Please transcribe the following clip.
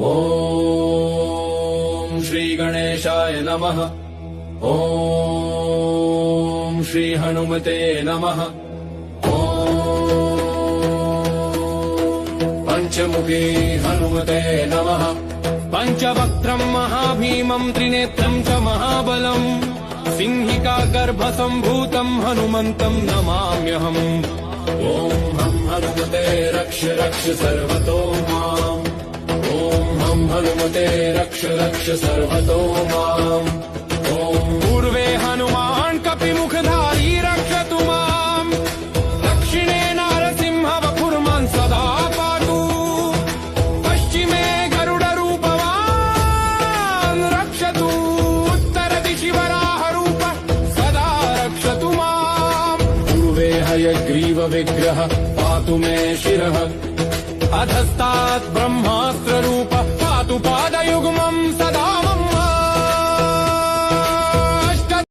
ॐ श्री गणेशाय नमः। ॐ श्री हनुमते नमः। ॐ पंचमुखी हनुमते नमः। पंचवक्त्रं महाभीमं त्रिनेत्रं च महाबलम् सिंहिका गर्भसम्भूतं हनुमन्तं नमाम्यहम्। ॐ हं हनुमते रक्ष रक्ष सर्वतो माम्। ॐ हं हनुमते रक्ष रक्ष सर्वतो माम्। ॐ पूर्वे हनुमान् कपिमुखधारी रक्षतु माम्। दक्षिणे नारसिंह वपुर्मान् सदा पातु। पश्चिमे गरुडरूपवान् रक्षतु। उत्तरदिशि वराहरूपः सदा रक्षतु माम्। पूर्वे हयग्रीव विग्रह पातु मे शिरः। अधस्तात् ब्रह्मास्त्ररूप